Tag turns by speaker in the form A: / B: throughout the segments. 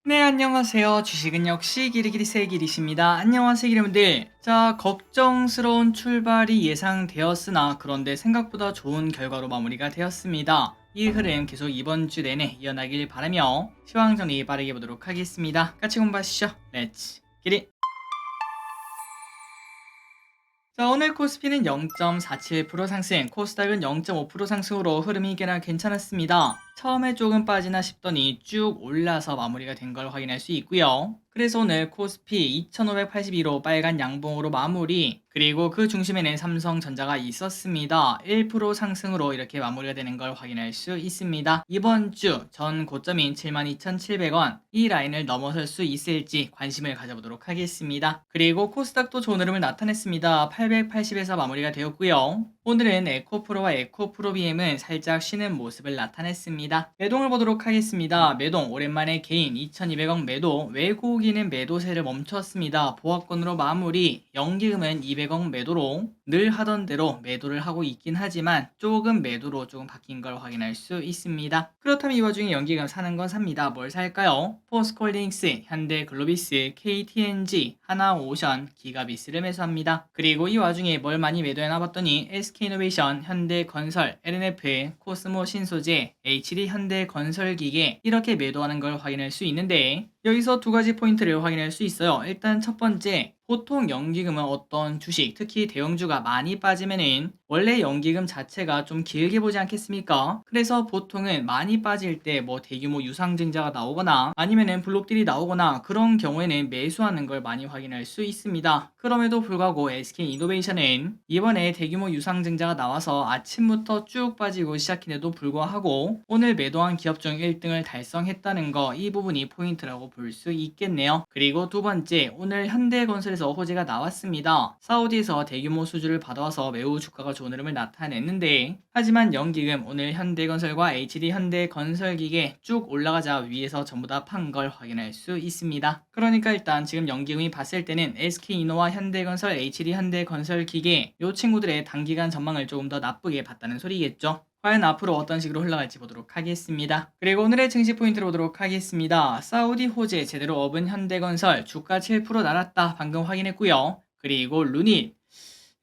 A: 네, 안녕하세요. 주식은 역시 기리기리 세기리십니다. 안녕하세요, 여러분들. 자, 걱정스러운 출발이 예상되었으나 그런데 생각보다 좋은 결과로 마무리가 되었습니다. 이 흐름 계속 이번 주 내내 이어나길 바라며 시황 정리 빠르게 보도록 하겠습니다. 같이 공부하시죠. 렛츠 기리. 자, 오늘 코스피는 0.47% 상승, 코스닥은 0.5% 상승으로 흐름이 꽤나 괜찮았습니다. 처음에 조금 빠지나 싶더니 쭉 올라서 마무리가 된 걸 확인할 수 있고요. 그래서 오늘 코스피 2582로 빨간 양봉으로 마무리, 그리고 그 중심에는 삼성전자가 있었습니다. 1% 상승으로 이렇게 마무리가 되는 걸 확인할 수 있습니다. 이번 주 전 고점인 72,700원, 이 라인을 넘어설 수 있을지 관심을 가져보도록 하겠습니다. 그리고 코스닥도 좋은 흐름을 나타냈습니다. 880에서 마무리가 되었고요. 오늘은 에코프로와 에코프로비엠은 살짝 쉬는 모습을 나타냈습니다. 매동을 보도록 하겠습니다. 매동 오랜만에 개인 2200억 매도, 외국인은 매도세를 멈췄습니다. 보합권으로 마무리, 연기금은 200억 매도로 늘 하던 대로 매도를 하고 있긴 하지만 조금 매도로 조금 바뀐 걸 확인할 수 있습니다. 그렇다면 이 와중에 연기금 사는 건 삽니다. 뭘 살까요? 포스코홀딩스, 현대글로비스, KTNG, 하나오션, 기가비스를 매수합니다. 그리고 이 와중에 뭘 많이 매도해놔 봤더니 SK이노베이션, 현대건설, LNF, 코스모 신소재, HD 현대건설기계 이렇게 매도하는 걸 확인할 수 있는데 여기서 두 가지 포인트를 확인할 수 있어요. 일단 첫 번째, 보통 연기금은 어떤 주식, 특히 대형주가 많이 빠지면은 원래 연기금 자체가 좀 길게 보지 않겠습니까? 그래서 보통은 많이 빠질 때 뭐 대규모 유상증자가 나오거나 아니면은 블록딜이 나오거나 그런 경우에는 매수하는 걸 많이 확인할 수 있습니다. 그럼에도 불구하고 SK이노베이션은 이번에 대규모 유상증자가 나와서 아침부터 쭉 빠지고 시작했는데도 불구하고 오늘 매도한 기업 중 1등을 달성했다는 거, 이 부분이 포인트라고 볼 수 있겠네요. 그리고 두 번째, 오늘 현대건설에서 호재가 나왔습니다. 사우디에서 대규모 수주를 받아와서 매우 주가가 좋은 흐름을 나타냈는데 하지만 연기금 오늘 현대건설과 HD 현대건설기계 쭉 올라가자 위에서 전부 다 판 걸 확인할 수 있습니다. 그러니까 일단 지금 연기금이 봤을 때는 SK이노와 현대건설, HD 현대건설기계 이 친구들의 단기간 전망을 조금 더 나쁘게 봤다는 소리겠죠. 과연 앞으로 어떤 식으로 흘러갈지 보도록 하겠습니다. 그리고 오늘의 증시 포인트로 보도록 하겠습니다. 사우디 호재 제대로 업은 현대건설 주가 7% 날았다 방금 확인했고요. 그리고 루닛,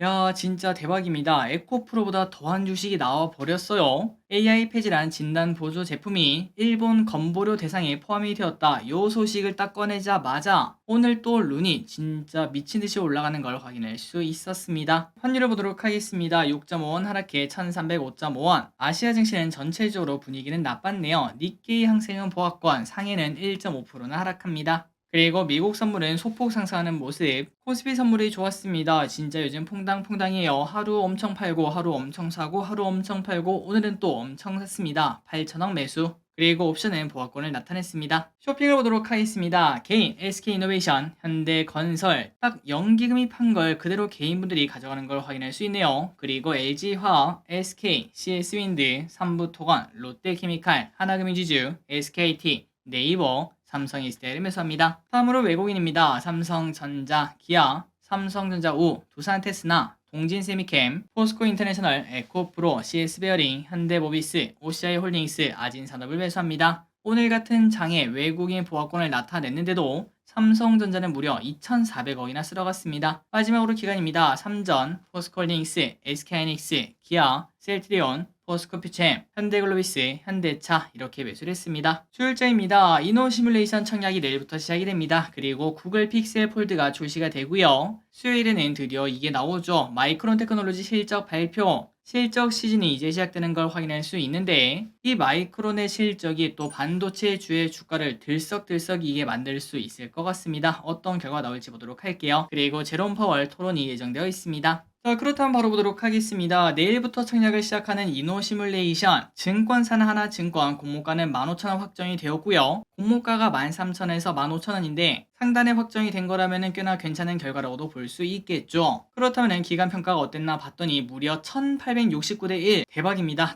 A: 야 진짜 대박입니다. 에코프로보다 더한 주식이 나와 버렸어요. AI 폐질한 진단 보조 제품이 일본 건보료 대상에 포함이 되었다. 요 소식을 딱 꺼내자마자 오늘 또 룬이 진짜 미친듯이 올라가는 걸 확인할 수 있었습니다. 환율을 보도록 하겠습니다. 6.5원 하락해 1305.5원. 아시아 증시는 전체적으로 분위기는 나빴네요. 니케이 항생은 보합권, 상해는 1.5%나 하락합니다. 그리고 미국 선물은 소폭 상승하는 모습, 코스피 선물이 좋았습니다. 진짜 요즘 퐁당퐁당해요. 하루 엄청 팔고 하루 엄청 사고 하루 엄청 팔고 오늘은 또 엄청 샀습니다. 8천억 매수. 그리고 옵션은 보합권을 나타냈습니다. 쇼핑을 보도록 하겠습니다. 개인 SK이노베이션, 현대건설 딱 연기금이 판 걸 그대로 개인분들이 가져가는 걸 확인할 수 있네요. 그리고 LG화학, SK, CS윈드, 삼부토건, 롯데케미칼, 하나금융지주, SKT, 네이버, 삼성이스테를 매수합니다. 다음으로 외국인입니다. 삼성전자, 기아, 삼성전자 우, 두산테스나, 동진세미캠, 포스코인터내셔널, 에코프로, CS베어링, 현대모비스, OCI홀딩스, 아진산업을 매수합니다. 오늘 같은 장에 외국인 보합권을 나타냈는데도 삼성전자는 무려 2,400억이나 쓸어갔습니다. 마지막으로 기관입니다. 삼전, 포스코홀딩스, SK하이닉스, 기아, 셀트리온, 포스코퓨챔, 현대글로비스, 현대차 이렇게 매수를 했습니다. 수요일자입니다. 이노시뮬레이션 청약이 내일부터 시작이 됩니다. 그리고 구글 픽셀 폴드가 출시가 되고요. 수요일에는 드디어 이게 나오죠. 마이크론 테크놀로지 실적 발표. 실적 시즌이 이제 시작되는 걸 확인할 수 있는데 이 마이크론의 실적이 또 반도체 주의 주가를 들썩들썩이게 만들 수 있을 것 같습니다. 어떤 결과가 나올지 보도록 할게요. 그리고 제롬 파월 토론이 예정되어 있습니다. 자, 그렇다면 바로 보도록 하겠습니다. 내일부터 청약을 시작하는 이노시뮬레이션, 증권사는 하나증권 공모가는 15,000원 확정이 되었고요. 공모가가 13,000원에서 15,000원인데 상단에 확정이 된 거라면 꽤나 괜찮은 결과라고도 볼 수 있겠죠. 그렇다면 기간평가가 어땠나 봤더니 무려 1869대 1. 대박입니다.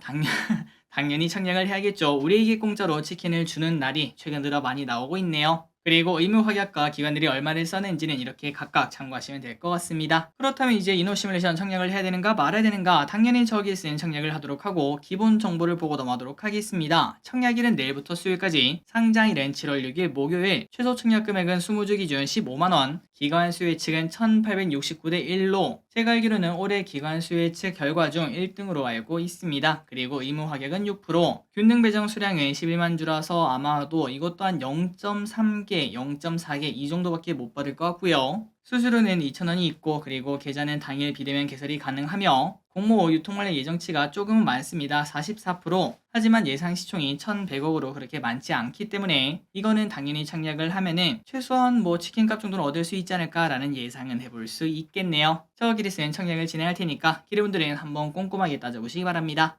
A: 당연히 청약을 해야겠죠. 우리에게 공짜로 치킨을 주는 날이 최근 들어 많이 나오고 있네요. 그리고 의무 확약과 기관들이 얼마를 썼는지는 이렇게 각각 참고하시면 될 것 같습니다. 그렇다면 이제 이노 시뮬레이션 청약을 해야 되는가 말아야 되는가, 당연히 저기에 쓰인 청약을 하도록 하고 기본 정보를 보고 넘어가도록 하겠습니다. 청약일은 내일부터 수요일까지, 상장일은 7월 6일 목요일, 최소 청약 금액은 20주 기준 15만원, 기관 수요 예측은 1869대 1로 제가 알기로는 올해 기관 수요 예측 결과 중 1등으로 알고 있습니다. 그리고 의무 확약은 6%, 균등 배정 수량은 11만 주라서 아마도 이것 또한 0.3개, 0.4개 이 정도밖에 못 받을 것 같고요. 수수료는 2,000원이 있고, 그리고 계좌는 당일 비대면 개설이 가능하며 공모 유통관리 예정치가 조금은 많습니다. 44%. 하지만 예상 시총이 1,100억으로 그렇게 많지 않기 때문에 이거는 당연히 청약을 하면은 최소한 치킨값 정도는 얻을 수 있지 않을까라는 예상은 해볼 수 있겠네요. 저끼리 쓴 청약을 진행할 테니까 기대분들은 한번 꼼꼼하게 따져보시기 바랍니다.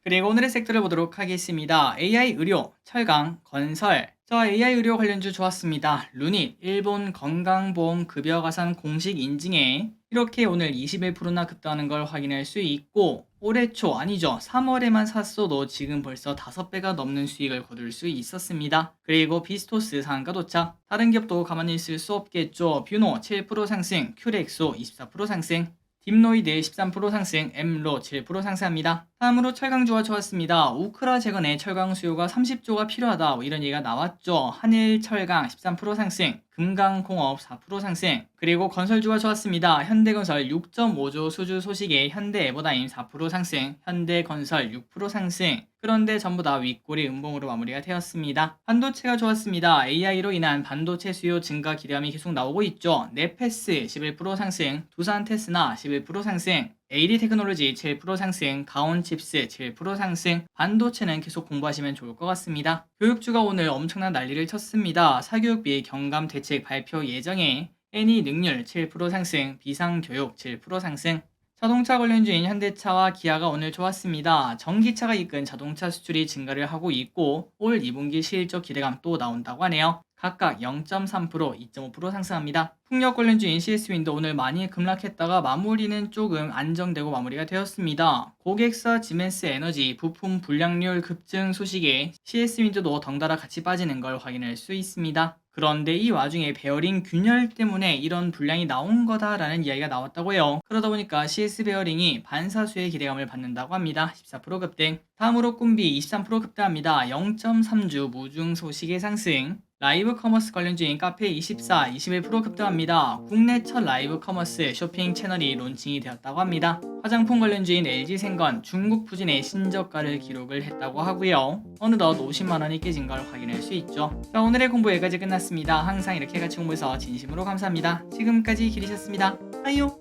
A: 그리고 오늘의 섹터를 보도록 하겠습니다. AI 의료, 철강, 건설. 자, AI 의료 관련주 좋았습니다. 루닛, 일본 건강보험 급여 가산 공식 인증에 이렇게 오늘 21%나 급등하는 걸 확인할 수 있고, 올해 초 아니죠, 3월에만 샀어도 지금 벌써 5배가 넘는 수익을 거둘 수 있었습니다. 그리고 비스토스 상한가 도착. 다른 기업도 가만히 있을 수 없겠죠. 뷰노 7% 상승, 큐렉소 24% 상승, 딥노이드 13% 상승, 엠로 7% 상승합니다. 다음으로 철강주가 좋았습니다. 우크라 재건에 철강 수요가 30조가 필요하다, 이런 얘기가 나왔죠. 한일철강 13% 상승, 금강공업 4% 상승. 그리고 건설주가 좋았습니다. 현대건설 6.5조 수주 소식에 현대에버다임 4% 상승, 현대건설 6% 상승. 그런데 전부 다 윗골이 음봉으로 마무리가 되었습니다. 반도체가 좋았습니다. AI로 인한 반도체 수요 증가 기대감이 계속 나오고 있죠. 네페스 11% 상승, 두산 테스나 11% 상승, AD 테크놀로지 7% 상승, 가온칩스 7% 상승. 반도체는 계속 공부하시면 좋을 것 같습니다. 교육주가 오늘 엄청난 난리를 쳤습니다. 사교육비 경감 대책 발표 예정에 애니 능률 7% 상승, 비상교육 7% 상승. 자동차 관련주인 현대차와 기아가 오늘 좋았습니다. 전기차가 이끈 자동차 수출이 증가를 하고 있고 올 2분기 실적 기대감 또 나온다고 하네요. 각각 0.3%, 2.5% 상승합니다. 풍력 관련주인 CS윈도 오늘 많이 급락했다가 마무리는 조금 안정되고 마무리가 되었습니다. 고객사 지멘스 에너지 부품 불량률 급증 소식에 CS윈드도 덩달아 같이 빠지는 걸 확인할 수 있습니다. 그런데 이 와중에 베어링 균열 때문에 이런 불량이 나온 거다라는 이야기가 나왔다고 해요. 그러다 보니까 CS 베어링이 반사수의 기대감을 받는다고 합니다. 14% 급등. 다음으로 꿈비 23% 급등합니다. 0.3주 무중 소식의 상승. 라이브 커머스 관련주인 카페24 21% 급등합니다. 국내 첫 라이브 커머스 쇼핑 채널이 론칭이 되었다고 합니다. 화장품 관련주인 LG생건 중국 부진의 신저가를 기록을 했다고 하고요. 어느덧 50만원이 깨진 걸 확인할 수 있죠. 자, 오늘의 공부 여기까지 끝났습니다. 항상 이렇게 같이 공부해서 진심으로 감사합니다. 지금까지 길이셨습니다. 아이요.